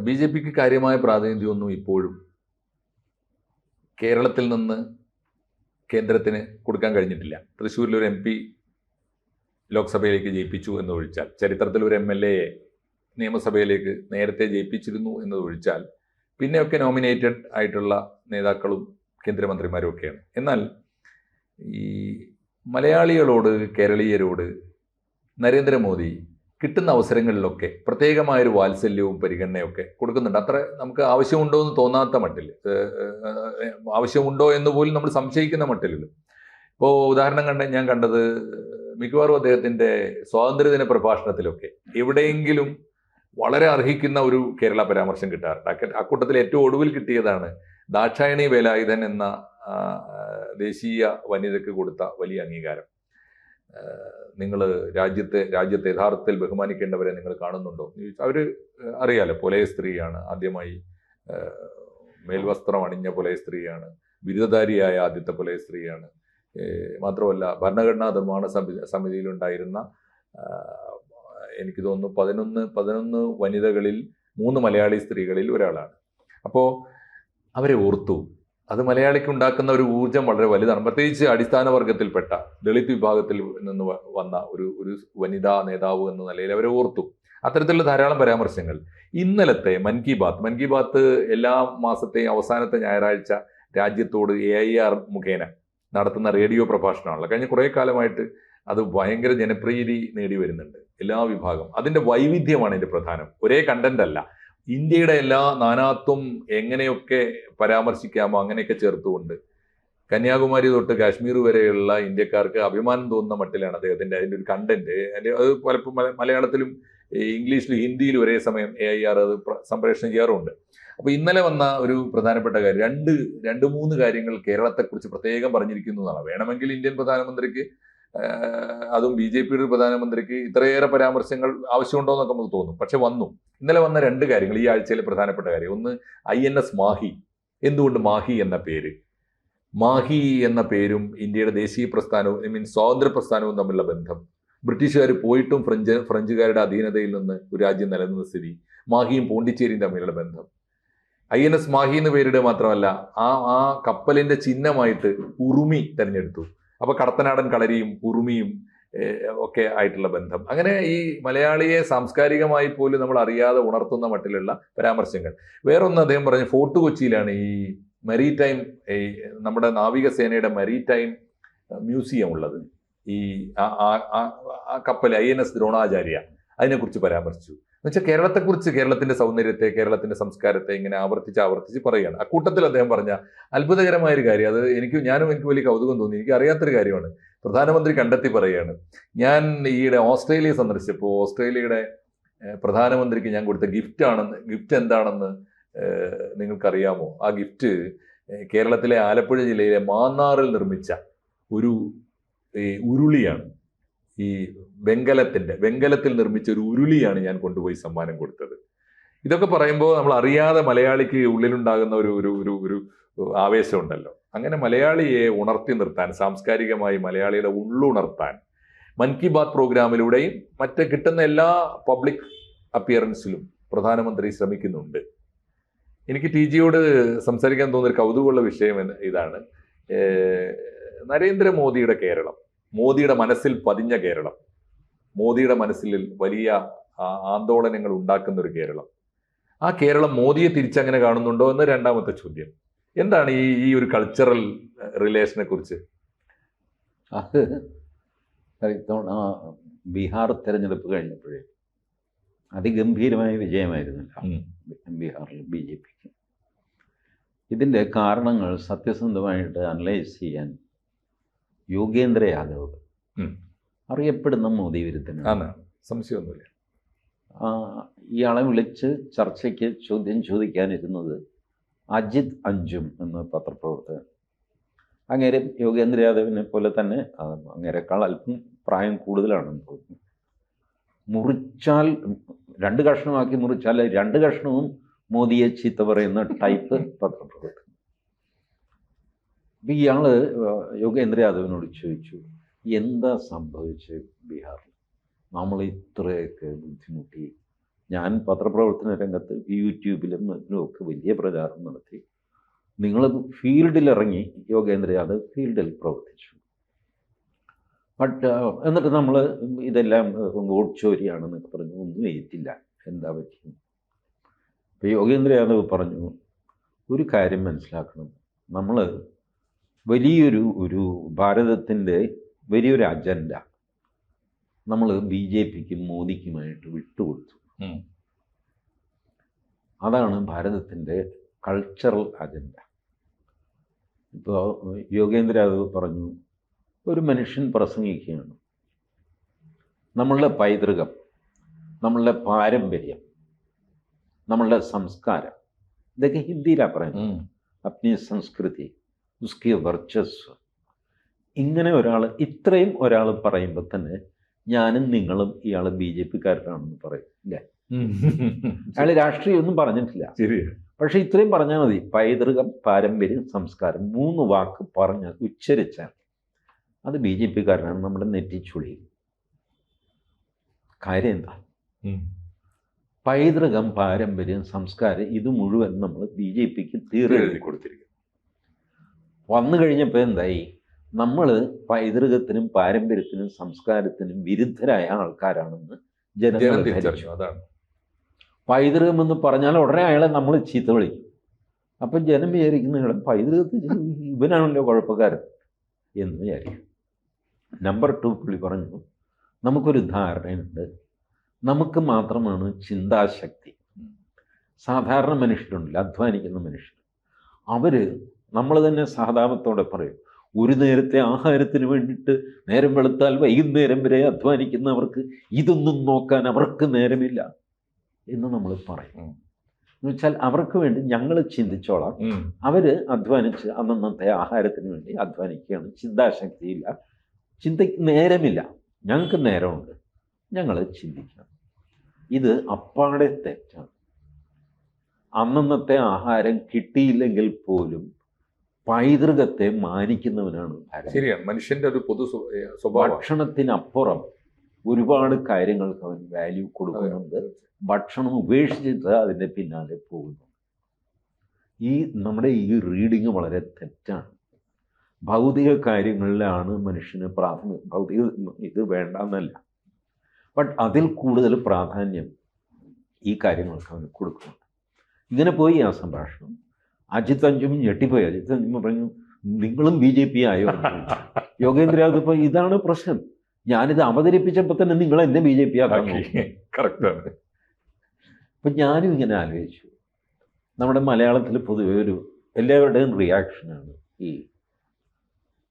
B J പിക്ക് കാര്യമായ പ്രാതിനിധ്യമൊന്നും ഇപ്പോഴും കേരളത്തിൽ നിന്ന് കേന്ദ്രത്തിന് കൊടുക്കാൻ കഴിഞ്ഞിട്ടില്ല. തൃശ്ശൂരിൽ ഒരു MP ലോക്സഭയിലേക്ക് ജയിപ്പിച്ചു എന്നതൊഴിച്ചാൽ, ചരിത്രത്തിൽ ഒരു MLA നിയമസഭയിലേക്ക് നേരത്തെ ജയിപ്പിച്ചിരുന്നു എന്നതൊഴിച്ചാൽ പിന്നെയൊക്കെ നോമിനേറ്റഡ് ആയിട്ടുള്ള നേതാക്കളും കേന്ദ്രമന്ത്രിമാരും ഒക്കെയാണ്. എന്നാൽ ഈ മലയാളികളോട്, കേരളീയരോട് നരേന്ദ്രമോദി കിട്ടുന്ന അവസരങ്ങളിലൊക്കെ പ്രത്യേകമായൊരു വാത്സല്യവും പരിഗണനയൊക്കെ കൊടുക്കുന്നുണ്ട്. അത്ര നമുക്ക് ആവശ്യമുണ്ടോ എന്ന് തോന്നാത്ത മട്ടിൽ, ആവശ്യമുണ്ടോ എന്ന് പോലും നമ്മൾ സംശയിക്കുന്ന മട്ടിലുള്ളൂ. ഇപ്പോൾ ഉദാഹരണം ഞാൻ കണ്ടത് മിക്കവാറും അദ്ദേഹത്തിൻ്റെ സ്വാതന്ത്ര്യദിന പ്രഭാഷണത്തിലൊക്കെ എവിടെയെങ്കിലും വളരെ അർഹിക്കുന്ന ഒരു കേരള പരാമർശം കിട്ടാറുണ്ട്. അക്കൂട്ടത്തിൽ ഏറ്റവും ഒടുവിൽ കിട്ടിയതാണ് ദാക്ഷായണി വേലായുധൻ എന്ന ദേശീയ വനിതയ്ക്ക് കൊടുത്ത വലിയ അംഗീകാരം. നിങ്ങൾ രാജ്യത്തെ യഥാർത്ഥത്തിൽ ബഹുമാനിക്കേണ്ടവരെ നിങ്ങൾ കാണുന്നുണ്ടോ എന്ന് ചോദിച്ചാൽ, അവർ അറിയാലോ, പുലയ സ്ത്രീയാണ്, ആദ്യമായി മേൽവസ്ത്രം അണിഞ്ഞ പുലയ സ്ത്രീയാണ്, ബിരുദധാരിയായ ആദ്യത്തെ പുലയ സ്ത്രീയാണ്. മാത്രമല്ല ഭരണഘടനാ നിർമ്മാണ സമിതിയിലുണ്ടായിരുന്ന എനിക്ക് തോന്നുന്നു 11 വനിതകളിൽ 3 മലയാളി സ്ത്രീകളിൽ ഒരാളാണ്. അപ്പോൾ അവരെ ഓർത്തു. അത് മലയാളിക്ക് ഉണ്ടാക്കുന്ന ഒരു ഊർജം വളരെ വലുതാണ്. പ്രത്യേകിച്ച് അടിസ്ഥാന വർഗത്തിൽപ്പെട്ട ദളിത് വിഭാഗത്തിൽ നിന്ന് വന്ന ഒരു വനിതാ നേതാവ് എന്ന നിലയിൽ അവരെ ഓർത്തു. അത്തരത്തിലുള്ള ധാരാളം പരാമർശങ്ങൾ. ഇന്നലത്തെ മൻ കി ബാത്ത് എല്ലാ മാസത്തെയും അവസാനത്തെ ഞായറാഴ്ച രാജ്യത്തോട് AIR മുഖേന നടത്തുന്ന റേഡിയോ പ്രഭാഷണമാണല്ലോ. കഴിഞ്ഞ കുറേ കാലമായിട്ട് അത് ഭയങ്കര ജനപ്രീതി നേടി വരുന്നുണ്ട്. എല്ലാ വിഭാഗം, അതിൻ്റെ വൈവിധ്യമാണ് ഇതിൻ്റെ പ്രധാനം. ഒരേ കണ്ടന്റ് അല്ല. ഇന്ത്യയുടെ എല്ലാ നാനാത്വം എങ്ങനെയൊക്കെ പരാമർശിക്കാമോ അങ്ങനെയൊക്കെ ചേർത്തുകൊണ്ട് കന്യാകുമാരി തൊട്ട് കാശ്മീർ വരെയുള്ള ഇന്ത്യക്കാർക്ക് അഭിമാനം തോന്നുന്ന മട്ടിലാണ് അതിൻ്റെ ഒരു കണ്ടന്റ്. അത് പലപ്പോൾ മലയാളത്തിലും ഇംഗ്ലീഷിലും ഹിന്ദിയിലും ഒരേ സമയം AIR അത് സംപ്രേഷണം ചെയ്യാറുണ്ട്. അപ്പോൾ ഇന്നലെ വന്ന ഒരു പ്രധാനപ്പെട്ട കാര്യം, രണ്ട് മൂന്ന് കാര്യങ്ങൾ കേരളത്തെക്കുറിച്ച് പ്രത്യേകം പറഞ്ഞിരിക്കുന്നു എന്നാണ്. വേണമെങ്കിൽ ഇന്ത്യൻ പ്രധാനമന്ത്രിക്ക്, അതും BJPയുടെ പ്രധാനമന്ത്രിക്ക് ഇത്രയേറെ പരാമർശങ്ങൾ ആവശ്യമുണ്ടോ എന്നൊക്കെ നമുക്ക് തോന്നും. പക്ഷെ ഇന്നലെ വന്ന 2 കാര്യങ്ങൾ ഈ ആഴ്ചയിലെ പ്രധാനപ്പെട്ട കാര്യം. ഒന്ന്, INS മാഹി. എന്തുകൊണ്ട് മാഹി എന്ന പേര്? മാഹി എന്ന പേരും ഇന്ത്യയുടെ ദേശീയ പ്രസ്ഥാനവും സ്വാതന്ത്ര്യ പ്രസ്ഥാനവും തമ്മിലുള്ള ബന്ധം, ബ്രിട്ടീഷുകാർ പോയിട്ടും ഫ്രഞ്ചുകാരുടെ അധീനതയിൽ നിന്ന് ഒരു രാജ്യം നിലനിന്ന സ്ഥിതി, മാഹിയും പോണ്ടിച്ചേരിയും തമ്മിലുള്ള ബന്ധം. INS മാഹി എന്ന് പേരിടുക മാത്രമല്ല, ആ കപ്പലിന്റെ ചിഹ്നമായിട്ട് ഉറുമി തിരഞ്ഞെടുത്തു. അപ്പൊ കടത്തനാടൻ കളരിയും ഉറുമിയും ഒക്കെ ആയിട്ടുള്ള ബന്ധം. അങ്ങനെ ഈ മലയാളിയെ സാംസ്കാരികമായി പോലും നമ്മൾ അറിയാതെ ഉണർത്തുന്ന മട്ടിലുള്ള പരാമർശങ്ങൾ. വേറൊന്ന് അദ്ദേഹം പറഞ്ഞു, ഫോർട്ട് കൊച്ചിയിലാണ് ഈ മെരീടൈം, നമ്മുടെ നാവികസേനയുടെ മെരീടൈം മ്യൂസിയം ഉള്ളത്. ഈ ആ കപ്പൽ INS ദ്രോണാചാര്യ, അതിനെക്കുറിച്ച് പരാമർശിച്ചു. എന്നുവെച്ചാൽ കേരളത്തെക്കുറിച്ച്, കേരളത്തിന്റെ സൗന്ദര്യത്തെ, കേരളത്തിന്റെ സംസ്കാരത്തെ ഇങ്ങനെ ആവർത്തിച്ച് പറയുകയാണ്. അക്കൂട്ടത്തിൽ അദ്ദേഹം പറഞ്ഞ അത്ഭുതകരമായൊരു കാര്യം, അത് എനിക്ക് വലിയ കൗതുകം തോന്നി. എനിക്ക് അറിയാത്തൊരു കാര്യമാണ്. പ്രധാനമന്ത്രി കണ്ടെത്തി പറയുകയാണ്, ഞാൻ ഈയിടെ ഓസ്ട്രേലിയ സന്ദർശിച്ചപ്പോൾ ഓസ്ട്രേലിയയുടെ പ്രധാനമന്ത്രിക്ക് ഞാൻ കൊടുത്ത ഗിഫ്റ്റ് എന്താണെന്ന് നിങ്ങൾക്കറിയാമോ? ആ ഗിഫ്റ്റ് കേരളത്തിലെ ആലപ്പുഴ ജില്ലയിലെ മാന്നാറിൽ നിർമ്മിച്ച ഒരു ഉരുളിയാണ്. ഈ വെങ്കലത്തിൽ നിർമ്മിച്ച ഒരു ഉരുളിയാണ് ഞാൻ കൊണ്ടുപോയി സമ്മാനം കൊടുത്തത്. ഇതൊക്കെ പറയുമ്പോൾ നമ്മൾ അറിയാതെ മലയാളിക്ക് ഉള്ളിലുണ്ടാകുന്ന ഒരു ആവേശമുണ്ടല്ലോ. അങ്ങനെ മലയാളിയെ ഉണർത്തി നിർത്താൻ, സാംസ്കാരികമായി മലയാളിയുടെ ഉള്ളുണർത്താൻ മൻ കി ബാത്ത് പ്രോഗ്രാമിലൂടെയും മറ്റ് കിട്ടുന്ന എല്ലാ പബ്ലിക് അപ്പിയറൻസിലും പ്രധാനമന്ത്രി ശ്രമിക്കുന്നുണ്ട്. എനിക്ക് TGയോട് സംസാരിക്കാൻ തോന്നുന്നൊരു കൗതുകമുള്ള വിഷയം ഇതാണ്. നരേന്ദ്രമോദിയുടെ കേരളം, മോദിയുടെ മനസ്സിൽ പതിഞ്ഞ കേരളം, മോദിയുടെ മനസ്സിൽ വലിയ ആന്തോളനങ്ങൾ ഉണ്ടാക്കുന്ന ഒരു കേരളം, ആ കേരളം മോദിയെ തിരിച്ചങ്ങനെ കാണുന്നുണ്ടോ എന്ന് രണ്ടാമത്തെ ചോദ്യം. എന്താണ് ഈ ഒരു കൾച്ചറൽ റിലേഷനെ കുറിച്ച്? അത് ഇത്തവണ ബീഹാർ തെരഞ്ഞെടുപ്പ് കഴിഞ്ഞപ്പോഴേ അതിഗംഭീരമായ വിജയമായിരുന്നില്ല ബീഹാറിൽ BJPക്ക്. ഇതിൻ്റെ കാരണങ്ങൾ സത്യസന്ധമായിട്ട് അനലൈസ് ചെയ്യാൻ യോഗേന്ദ്ര യാദവ്, അറിയപ്പെടുന്ന മോദി വിരുദ്ധനാണ്, സംശയമൊന്നുമില്ല. ഇയാളെ വിളിച്ച് ചർച്ചയ്ക്ക് ചോദ്യം ചോദിക്കാനിരുന്നത് അജിത് അഞ്ജും എന്ന പത്രപ്രവർത്തകൻ. അങ്ങേരെ യോഗേന്ദ്ര യാദവിനെ പോലെ തന്നെ, അങ്ങേരെക്കാൾ അല്പം പ്രായം കൂടുതലാണെന്ന് തോന്നുന്നു. മുറിച്ചാൽ 2 കഷ്ണമാക്കി മുറിച്ചാൽ 2 കഷ്ണവും മോദിയെ ചീത്ത പറയുന്ന ടൈപ്പ് പത്രപ്രവർത്തകൻ. അപ്പം ഇയാൾ യോഗേന്ദ്ര യാദവിനോട് ചോദിച്ചു, എന്താ സംഭവിച്ച് ബീഹാറിൽ? നമ്മൾ ഇത്രയൊക്കെ ബുദ്ധിമുട്ടി, ഞാൻ പത്രപ്രവർത്തന രംഗത്ത് യൂട്യൂബിലും മറ്റിലുമൊക്കെ വലിയ പ്രചാരണം നടത്തി. നിങ്ങളത് ഫീൽഡിലിറങ്ങി, യോഗേന്ദ്ര യാദവ് ഫീൽഡിൽ പ്രവർത്തിച്ചു. ബട്ട് എന്നിട്ട് നമ്മൾ ഇതെല്ലാം വോട്ട് ചോരിയാണെന്നൊക്കെ പറഞ്ഞു. ഒന്നും ഏറ്റില്ല. എന്താ പറ്റി? അപ്പോൾ യോഗേന്ദ്ര യാദവ് പറഞ്ഞു, ഒരു കാര്യം മനസ്സിലാക്കണം, നമ്മൾ വലിയൊരു ഭാരതത്തിൻ്റെ വലിയൊരു അജണ്ട നമ്മൾ BJPക്കും മോദിക്കുമായിട്ട് വിട്ടുകൊടുത്തു. അതാണ് ഭാരതത്തിൻ്റെ കൾച്ചറൽ അജണ്ട. ഇപ്പോൾ യോഗേന്ദ്ര യാദവ് പറഞ്ഞു, ഒരു മനുഷ്യൻ പ്രസംഗിക്കുകയാണ്, നമ്മളുടെ പൈതൃകം, നമ്മളുടെ പാരമ്പര്യം, നമ്മളുടെ സംസ്കാരം, ഇതൊക്കെ ഹിന്ദിയിലാണ് പറയുന്നത്. അപ്നി സംസ്കൃതി, ഉസ്കി വർച്ചസ്വ. ഇങ്ങനെ ഇത്രയും ഒരാൾ പറയുമ്പോൾ തന്നെ ഞാനും നിങ്ങളും ഇയാൾ BJPക്കാരനാണെന്ന് പറയും, ഇല്ലേ? അയാൾ രാഷ്ട്രീയമൊന്നും പറഞ്ഞിട്ടില്ല. പക്ഷെ ഇത്രയും പറഞ്ഞാൽ മതി. പൈതൃകം, പാരമ്പര്യം, സംസ്കാരം, 3 വാക്ക് ഉച്ചരിച്ചാൽ അത് BJPക്കാരനാണ്. നമ്മുടെ നെറ്റിച്ചുളി. കാര്യം എന്താ? പൈതൃകം, പാരമ്പര്യം, സംസ്കാരം, ഇത് മുഴുവൻ നമ്മൾ BJPക്ക് തീരെഴുതി കൊടുത്തിരിക്കും. വന്നു കഴിഞ്ഞപ്പോൾ എന്തായി? നമ്മൾ പൈതൃകത്തിനും പാരമ്പര്യത്തിനും സംസ്കാരത്തിനും വിരുദ്ധരായ ആൾക്കാരാണെന്ന് ജനങ്ങൾ ധരിച്ചു. അതാണ് പൈതൃകം എന്ന് പറഞ്ഞാൽ ഉടനെ അയാളെ നമ്മൾ ചീത്ത വിളിക്കും. അപ്പം ജനം വിചാരിക്കുന്ന പൈതൃകത്തിന് ഇവനാണല്ലോ കുഴപ്പക്കാരൻ എന്ന് വിചാരിക്കും. നമ്പർ 2 പുള്ളി പറഞ്ഞു, നമുക്കൊരു ധാരണയുണ്ട്, നമുക്ക് മാത്രമാണ് ചിന്താശക്തി. സാധാരണ മനുഷ്യരുണ്ടല്ലോ, അധ്വാനിക്കുന്ന മനുഷ്യർ, അവർ നമ്മൾ തന്നെ സഹതാപത്തോടെ പറയും, ഒരു നേരത്തെ ആഹാരത്തിന് വേണ്ടിയിട്ട് നേരം വെളുത്താൽ വൈകുന്നേരം വരെ അധ്വാനിക്കുന്നവർക്ക് ഇതൊന്നും നോക്കാൻ അവർക്ക് നേരമില്ല എന്ന് നമ്മൾ പറയും. എന്ന് വെച്ചാൽ അവർക്ക് വേണ്ടി ഞങ്ങൾ ചിന്തിച്ചോളാം. അവർ അധ്വാനിച്ച് അന്നന്നത്തെ ആഹാരത്തിന് വേണ്ടി അധ്വാനിക്കുകയാണ്. ചിന്താശക്തിയില്ല, ചിന്തയ്ക്ക് നേരമില്ല. ഞങ്ങൾക്ക് നേരമുണ്ട്, ഞങ്ങൾ ചിന്തിക്കണം. ഇത് അപ്പാടെ തെറ്റാണ്. അന്നന്നത്തെ ആഹാരം കിട്ടിയില്ലെങ്കിൽ പോലും പൈതൃകത്തെ മാനിക്കുന്നവനാണ് ഭാരതം. ശരിയാണ്, മനുഷ്യന്റെ ഒരു പൊതു സ്വഭാവം. ഭക്ഷണത്തിനപ്പുറം ഒരുപാട് കാര്യങ്ങൾക്ക് അവൻ വാല്യൂ കൊടുക്കുന്നുണ്ട്. ഭക്ഷണം ഉപേക്ഷിച്ചിട്ട് അതിൻ്റെ പിന്നാലെ പോകുന്നു. നമ്മുടെ ഈ റീഡിങ് വളരെ തെറ്റാണ്. ഭൗതിക കാര്യങ്ങളിലാണ് മനുഷ്യന് ഭൗതിക ഇത് വേണ്ടെന്നല്ല, ബട്ട് അതിൽ കൂടുതൽ പ്രാധാന്യം ഈ കാര്യങ്ങൾക്ക് അവന് കൊടുക്കുന്നുണ്ട്. ഇങ്ങനെ പോയി ആ സംഭാഷണം. അജിത് അഞ്ജും ഞെട്ടിപ്പോയി. അജിത് അഞ്ജും പറഞ്ഞു, നിങ്ങളും BJP ആയോ? യോഗേന്ദ്ര യാദവ് ഇപ്പോൾ ഇതാണ് പ്രശ്നം. ഞാനിത് അവതരിപ്പിച്ചപ്പോൾ തന്നെ നിങ്ങൾ എന്നെ BJP ആക്കാൻ നോക്കി. കറക്റ്റാണ്. അപ്പം ഞാനും ഇങ്ങനെ ആലോചിച്ചു, നമ്മുടെ മലയാളത്തിൽ പൊതുവെ എല്ലാവരുടെയും റിയാക്ഷനാണ്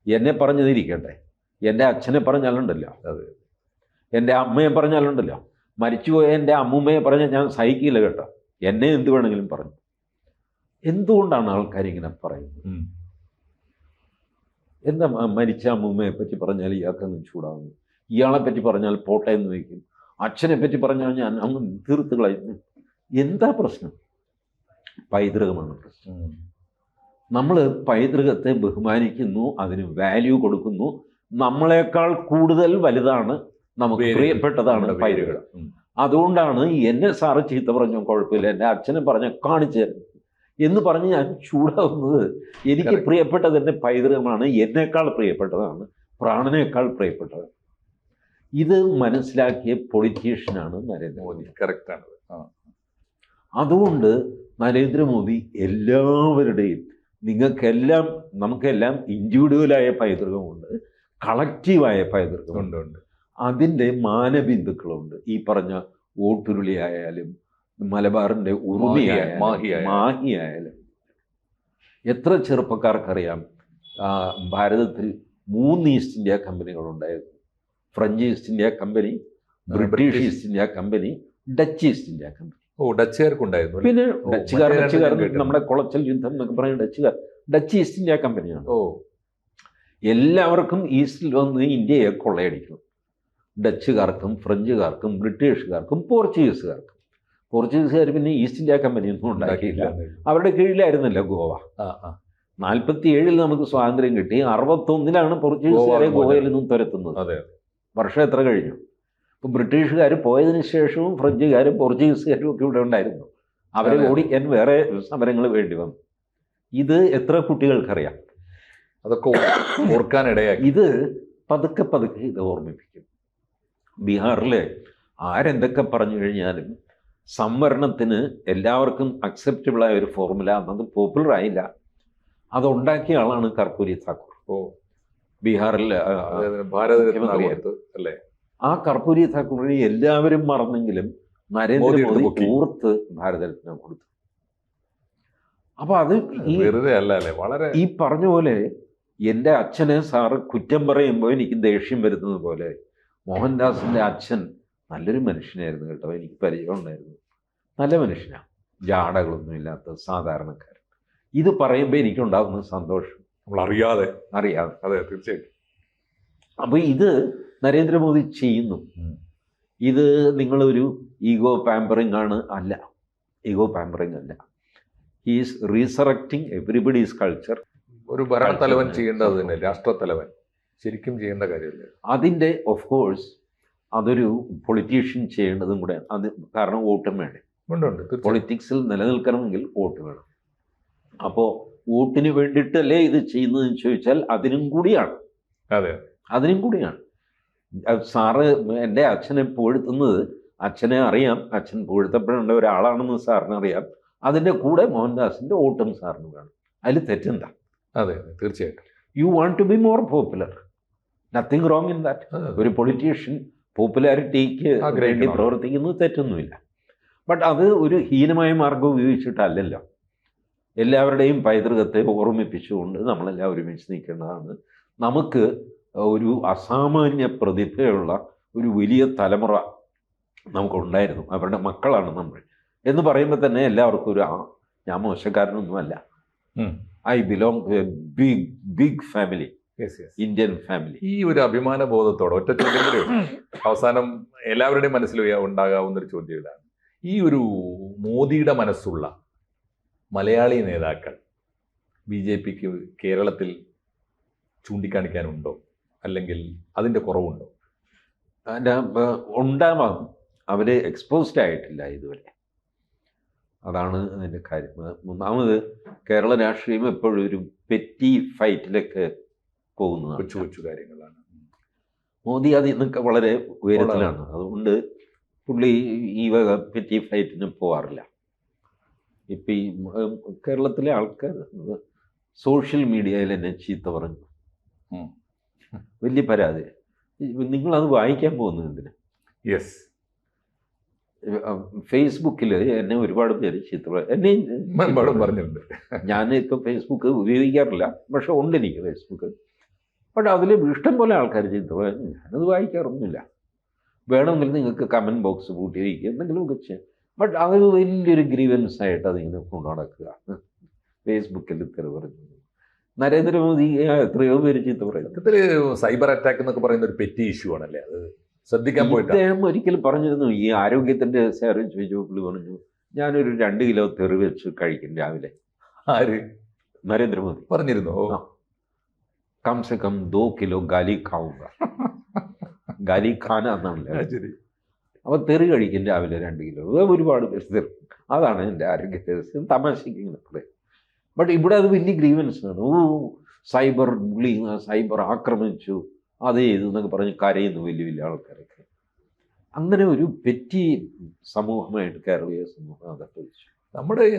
എന്നെ പറഞ്ഞതിരിക്കട്ടെ, എൻ്റെ അച്ഛനെ പറഞ്ഞാലുണ്ടല്ലോ, എൻ്റെ അമ്മയെ പറഞ്ഞാലുണ്ടല്ലോ, മരിച്ചുപോയ എൻ്റെ അമ്മൂമ്മയെ പറഞ്ഞാൽ ഞാൻ സഹിക്കില്ല കേട്ടോ, എന്നെ എന്ത് വേണമെങ്കിലും പറഞ്ഞു. എന്തുകൊണ്ടാണ് ആൾക്കാരിങ്ങനെ പറയുന്നത്? എന്താ മരിച്ച അമ്മൂമ്മയെ പറ്റി പറഞ്ഞാൽ ഇയാൾക്കങ്ങ് ചൂടാവുന്നു, ഇയാളെ പറ്റി പറഞ്ഞാൽ പോട്ടെ എന്ന് വയ്ക്കും, അച്ഛനെ പറ്റി പറഞ്ഞാൽ ഞാൻ അങ്ങ് തീർത്ത് കളയുന്നു. എന്താ പ്രശ്നം? പൈതൃകമാണ് പ്രശ്നം. നമ്മൾ പൈതൃകത്തെ ബഹുമാനിക്കുന്നു, അതിന് വാല്യൂ കൊടുക്കുന്നു. നമ്മളെക്കാൾ കൂടുതൽ വലുതാണ്, നമുക്ക് പ്രിയപ്പെട്ടതാണ് പൈതൃകം. അതുകൊണ്ടാണ് എന്നെ സാറ് ചീത്ത പറഞ്ഞോ കുഴപ്പമില്ല, എൻ്റെ അച്ഛനെ പറഞ്ഞ കാണിച്ചു തരുന്നത് എന്ന് പറഞ്ഞ് ഞാൻ ചൂടാവുന്നത്. എനിക്ക് പ്രിയപ്പെട്ടത് എൻ്റെ പൈതൃകമാണ്, എന്നേക്കാൾ പ്രിയപ്പെട്ടതാണ്, പ്രാണനേക്കാൾ പ്രിയപ്പെട്ടതാണ്. ഇത് മനസ്സിലാക്കിയ പൊളിറ്റീഷ്യനാണ് നരേന്ദ്രമോദി. കറക്റ്റാണ്. അതുകൊണ്ട് നരേന്ദ്രമോദി എല്ലാവരുടെയും, നിങ്ങൾക്കെല്ലാം നമുക്കെല്ലാം ഇൻഡിവിജ്വലായ പൈതൃകമുണ്ട്, കളക്റ്റീവായ പൈതൃകമുണ്ട്. അതിൻ്റെ മാനബിന്ദുക്കളുണ്ട്. ഈ പറഞ്ഞ ഓട്ടുരുളിയായാലും മലബാറിൻ്റെ ഉറുമിയായാലും മാഹിയായാലും. എത്ര ചെറുപ്പക്കാർക്കറിയാം ഭാരതത്തിൽ 3 ഈസ്റ്റ് ഇന്ത്യ കമ്പനികളുണ്ടായിരുന്നു. French East India Company, British East India Company, Dutch East India Company. ഡച്ചുകാർക്കുണ്ടായിരുന്നു. പിന്നെ ഡച്ചുകാർ നമ്മുടെ കുളച്ചൽ യുദ്ധം എന്നൊക്കെ പറയുന്ന ഡച്ച് ഈസ്റ്റ് ഇന്ത്യ കമ്പനിയാണ്. എല്ലാവർക്കും ഈസ്റ്റിൽ വന്ന് ഇന്ത്യയെ കൊള്ളയടിക്കും. ഡച്ചുകാർക്കും ഫ്രഞ്ചുകാർക്കും ബ്രിട്ടീഷുകാർക്കും പോർച്ചുഗീസുകാർക്കും. പോർച്ചുഗീസുകാർ പിന്നെ ഈസ്റ്റ് ഇന്ത്യ കമ്പനിയൊന്നും ഉണ്ടാക്കിയില്ല, അവരുടെ കീഴിലായിരുന്നല്ലോ ഗോവ. 47 നമുക്ക് സ്വാതന്ത്ര്യം കിട്ടി, 61 പോർച്ചുഗീസുകാരെ ഗോവയിൽ നിന്നും തുരത്തുന്നത്. വർഷം എത്ര കഴിഞ്ഞു? ഇപ്പോൾ ബ്രിട്ടീഷുകാർ പോയതിന് ശേഷവും ഫ്രഞ്ചുകാരും പോർച്ചുഗീസുകാരും ഒക്കെ ഇവിടെ ഉണ്ടായിരുന്നു. അവരെ ഓടിക്കാൻ വേറെ സമരങ്ങൾ വേണ്ടി വന്നു. ഇത് എത്ര കുട്ടികൾക്കറിയാം? അതൊക്കെ ഓർക്കാനിടയാക്കി. ഇത് പതുക്കെ പതുക്കെ ഇത് ഓർമ്മിപ്പിക്കും. ബീഹാറിൽ ആരെന്തൊക്കെ പറഞ്ഞു കഴിഞ്ഞാലും സംവരണത്തിന് എല്ലാവർക്കും അക്സെപ്റ്റബിളായ ഒരു ഫോർമുല അന്നത് പോപ്പുലർ ആയില്ല. അതുണ്ടാക്കിയ ആളാണ് കർപ്പൂരി താക്കൂർ. ബീഹാറിൽ അല്ലേ? ആ കർപ്പൂരി താക്കൂറിനെ എല്ലാവരും മറന്നെങ്കിലും നരേന്ദ്രമോദി ഓർത്ത് ഭാരതരത്ന കൊടുത്തു. അപ്പൊ അത് വളരെ ഈ പറഞ്ഞ പോലെ എൻ്റെ അച്ഛനെ സാറ് കുറ്റം പറയുമ്പോൾ എനിക്ക് ദേഷ്യം വരുന്നത് പോലെ മോഹൻദാസിൻ്റെ അച്ഛൻ നല്ലൊരു മനുഷ്യനായിരുന്നു കേട്ടോ. എനിക്ക് പരിചയം ഉണ്ടായിരുന്നു. നല്ല മനുഷ്യനാണ്, ജാടകളൊന്നും ഇല്ലാത്ത സാധാരണക്കാരൻ. ഇത് പറയുമ്പോൾ എനിക്കുണ്ടാകുന്ന സന്തോഷം അറിയാതെ. അതെ, തീർച്ചയായിട്ടും. അപ്പോൾ ഇത് നരേന്ദ്രമോദി ചെയ്യുന്നു. ഇത് നിങ്ങളൊരു ഈഗോ പാമ്പറിങ് ആണ്? അല്ല, ഈഗോ പാമ്പറിങ് അല്ല. He's resurrecting everybody's culture. ഒരു ഭരണത്തലവൻ ചെയ്യേണ്ടത് തന്നെ, രാഷ്ട്രത്തലവൻ ശരിക്കും ചെയ്യേണ്ട കാര്യമല്ലേ? അതിൻ്റെ ഓഫ് കോഴ്സ് അതൊരു പൊളിറ്റീഷ്യൻ ചെയ്യേണ്ടതും കൂടെ. അത് കാരണം വോട്ടും വേണം. പൊളിറ്റിക്സിൽ നിലനിൽക്കണമെങ്കിൽ വോട്ട് വേണം. അപ്പോൾ വോട്ടിന് വേണ്ടിയിട്ടല്ലേ ഇത് ചെയ്യുന്നതെന്ന് ചോദിച്ചാൽ അതിനും കൂടിയാണ്. അതെ, അതിനും കൂടിയാണ്. സാറ് എൻ്റെ അച്ഛനെ പുകഴ്ത്തുന്നത്, അച്ഛനെ അറിയാം, അച്ഛൻ പുകഴ്ത്തപ്പെടേണ്ട ഒരാളാണെന്ന് സാറിന് അറിയാം. അതിൻ്റെ കൂടെ മോഹൻദാസിൻ്റെ വോട്ടും സാറിന് വേണം. അതിൽ തെറ്റെന്താ? അതെ, തീർച്ചയായിട്ടും. You want to be more popular, nothing wrong in that. ഒരു പൊളിറ്റീഷ്യൻ പോപ്പുലാരിറ്റിക്ക് വേണ്ടി പ്രവർത്തിക്കുന്നത് തെറ്റൊന്നുമില്ല. ബട്ട് അത് ഒരു ഹീനമായ മാർഗം ഉപയോഗിച്ചിട്ടല്ലല്ലോ. എല്ലാവരുടെയും പൈതൃകത്തെ ഓർമ്മിപ്പിച്ചുകൊണ്ട് നമ്മളെല്ലാം ഒരുമിച്ച് നിൽക്കേണ്ടതാണ്. നമുക്ക് ഒരു അസാമാന്യ പ്രതിഭയുള്ള ഒരു വലിയ തലമുറ നമുക്കുണ്ടായിരുന്നു. അവരുടെ മക്കളാണ് നമ്മൾ എന്ന് പറയുമ്പോൾ തന്നെ എല്ലാവർക്കും ഒരു ഞാൻ മോശക്കാരനൊന്നുമല്ല. I belong to a big big family, Indian family. ഈ ഒരു അഭിമാന ബോധത്തോടെ ഒറ്റ ചോദ്യം അവസാനം എല്ലാവരുടെയും മനസ്സിൽ ഉണ്ടാകാവുന്ന ഒരു ചോദ്യം ഇതാണ്: ഈ ഒരു മോദിയുടെ മനസ്സുള്ള മലയാളി നേതാക്കൾ BJPക്ക് കേരളത്തിൽ ചൂണ്ടിക്കാണിക്കാനുണ്ടോ, അല്ലെങ്കിൽ അതിൻ്റെ കുറവുണ്ടോ? ഉണ്ടാവാം. അവർ എക്സ്പോസ്ഡ് ആയിട്ടില്ല ഇതുവരെ. അതാണ് അതിൻ്റെ കാര്യം. മൂന്നാമത് കേരള രാഷ്ട്രീയം എപ്പോഴും ഒരു പെറ്റി ഫൈറ്റിലൊക്കെ പോകുന്നതാണ്. കൊച്ചു കൊച്ചു കാര്യങ്ങളാണ്. മോദി അതിൽ നിന്നൊക്കെ വളരെ ഉയരത്തിലാണ്. അതുകൊണ്ട് പുള്ളി ഈ വക പെറ്റി ഫൈറ്റിന് പോകാറില്ല. ഇപ്പം ഈ കേരളത്തിലെ ആൾക്കാർ സോഷ്യൽ മീഡിയയിൽ എന്നെ ചീത്ത പറഞ്ഞു, വലിയ പരാതി. നിങ്ങളത് വായിക്കാൻ പോകുന്നത് എന്തിന്? യെസ്, ഫേസ്ബുക്കിൽ എന്നെ ഒരുപാട് പേര് ചീത്ത പറഞ്ഞിട്ടുണ്ട്. ഞാൻ ഇപ്പോൾ ഫേസ്ബുക്ക് ഉപയോഗിക്കാറില്ല, പക്ഷെ ഉണ്ട് എനിക്ക് ഫേസ്ബുക്ക്. ബട്ട് അതിൽ ഇഷ്ടം പോലെ ആൾക്കാർ ചീത്ത പറഞ്ഞു. ഞാനത് വായിക്കാറൊന്നുമില്ല. വേണമെങ്കിൽ നിങ്ങൾക്ക് കമൻറ്റ് ബോക്സ് കൂട്ടി വയ്ക്കുക, എന്തെങ്കിലുമൊക്കെ ചെയ്യാം. ബട്ട് അത് വലിയൊരു ഗ്രീവൻസ് ആയിട്ട് അതിങ്ങനെ കൊണ്ടു നടക്കുക. ഫേസ്ബുക്കിൽ ഇത്ര പറഞ്ഞു. നരേന്ദ്രമോദി എത്രയോ പേര് ചീത്ത പറയുന്നത്. സൈബർ അറ്റാക്ക് എന്നൊക്കെ പറയുന്ന ഒരു പെറ്റി ഇഷ്യൂ ആണല്ലേ, അത് ശ്രദ്ധിക്കാൻ പോയിട്ട് അദ്ദേഹം ഒരിക്കലും പറഞ്ഞിരുന്നു. ഈ ആരോഗ്യത്തിൻ്റെ സാരം ചോദിച്ചു പുള്ളി പറഞ്ഞു, ഞാനൊരു 2 കിലോ തെറി വെച്ച് കഴിക്കും രാവിലെ. ആര്? നരേന്ദ്രമോദി പറഞ്ഞിരുന്നു. കം സെ കം 2 കിലോ ഗാലി ഖാവുക. ഗാലി ഖാന എന്നാണല്ലേ. അപ്പോൾ തെറി കഴിക്കും രാവിലെ 2 കിലോ. ഒരുപാട് പേര് തെറി. അതാണ് എൻ്റെ ആരോഗ്യ രഹസ്യം. തമാശയ്ക്ക് ഇങ്ങനെ പറയും. ബട്ട് ഇവിടെ അത് വലിയ ഗ്രീവൻസാണ്. സൈബർ ബുള്ളിങ്, സൈബർ ആക്രമിച്ചു, അത് ചെയ്തു എന്നൊക്കെ പറഞ്ഞ് കരയുന്നു വലിയ വലിയ ആൾക്കാരൊക്കെ. അങ്ങനെ ഒരു പെറ്റി സമൂഹമായിട്ട് കേരളീയ സമൂഹം അതൊക്കെ വെച്ചു.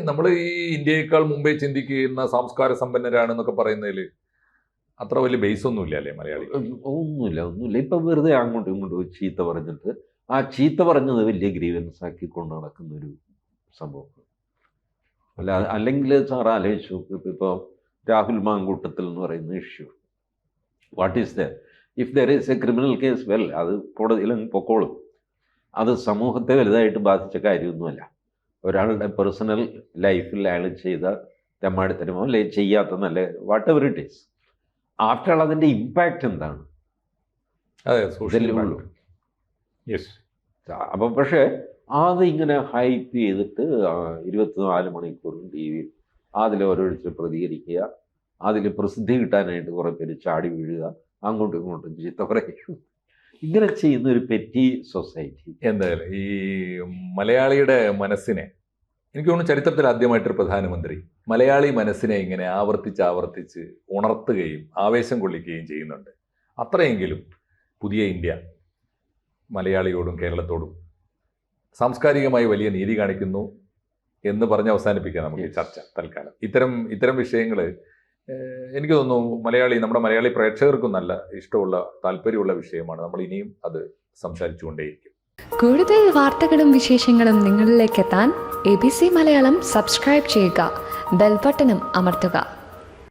നമ്മൾ ഈ ഇന്ത്യയേക്കാൾ മുമ്പേ ചിന്തിക്കുന്ന സംസ്കാര സമ്പന്നരാണെന്നൊക്കെ പറയുന്നതിൽ അത്ര വലിയ ബേസ് ഒന്നുമില്ല അല്ലേ മലയാളി? ഒന്നുമില്ല. ഇപ്പം വെറുതെ അങ്ങോട്ടും ഇങ്ങോട്ടും ചീത്ത പറഞ്ഞിട്ട് ആ ചീത്ത പറഞ്ഞത് വലിയ ഗ്രീവൻസ് ആക്കി കൊണ്ട് നടക്കുന്നൊരു സംഭവം. അല്ലെങ്കിൽ സാർ ആലോചിച്ചു, ഇപ്പോൾ രാഹുൽ മാങ്കൂട്ടത്തിൽ എന്ന് പറയുന്ന issue, what is the if there is A criminal case, well അത് കോടതിയിലങ്ങ് പൊക്കോളും. അത് സമൂഹത്തെ വലുതായിട്ട് ബാധിച്ച കാര്യമൊന്നുമല്ല. ഒരാളുടെ പേഴ്സണൽ ലൈഫിൽ അയാൾ ചെയ്ത തെമ്മാടിത്തരമോ അല്ലെങ്കിൽ ചെയ്യാത്ത നല്ല what ever it is, after all അതിൻ്റെ ഇമ്പാക്റ്റ് എന്താണ്? യെസ്. അപ്പം പക്ഷേ അത് ഇങ്ങനെ ഹൈപ്പ് ചെയ്തിട്ട് 24 മണിക്കൂറും ടി വിയിൽ അതിൽ ഓരോരുത്തർ പ്രതികരിക്കുക, അതിൽ പ്രസിദ്ധി കിട്ടാനായിട്ട് കുറേ പേര് ചാടി വീഴുക, അങ്ങോട്ടും ഇങ്ങോട്ടും ചീത്ത പറയും. ഇങ്ങനെ ചെയ്യുന്ന ഒരു പെറ്റി സൊസൈറ്റി. എന്തായാലും ഈ മലയാളിയുടെ മനസ്സിനെ, എനിക്ക് തോന്നുന്നു ചരിത്രത്തിൽ ആദ്യമായിട്ടൊരു പ്രധാനമന്ത്രി മലയാളി മനസ്സിനെ ഇങ്ങനെ ആവർത്തിച്ച് ഉണർത്തുകയും ആവേശം കൊള്ളിക്കുകയും ചെയ്യുന്നുണ്ട്. അത്രയെങ്കിലും പുതിയ ഇന്ത്യ മലയാളിയോടും കേരളത്തോടും സാംസ്കാരികമായി വലിയ നീതി കാണിക്കുന്നു എന്ന് പറഞ്ഞ് അവസാനിപ്പിക്കാം നമുക്ക് ഈ ചർച്ച തൽക്കാലം. ഇത്തരം വിഷയങ്ങൾ എനിക്ക് തോന്നുന്നു നമ്മുടെ മലയാളി പ്രേക്ഷകർക്കും നല്ല ഇഷ്ടമുള്ള താല്പര്യമുള്ള വിഷയമാണ്. നമ്മൾ ഇനിയും അത് സംസാരിച്ചുകൊണ്ടേയിരിക്കും. കൂടുതൽ വാർത്തകളും വിശേഷങ്ങളും നിങ്ങളിലേക്ക് എത്താൻ ABC മലയാളം സബ്സ്ക്രൈബ് ചെയ്യുക, ബെൽ ബട്ടണും അമർത്തുക.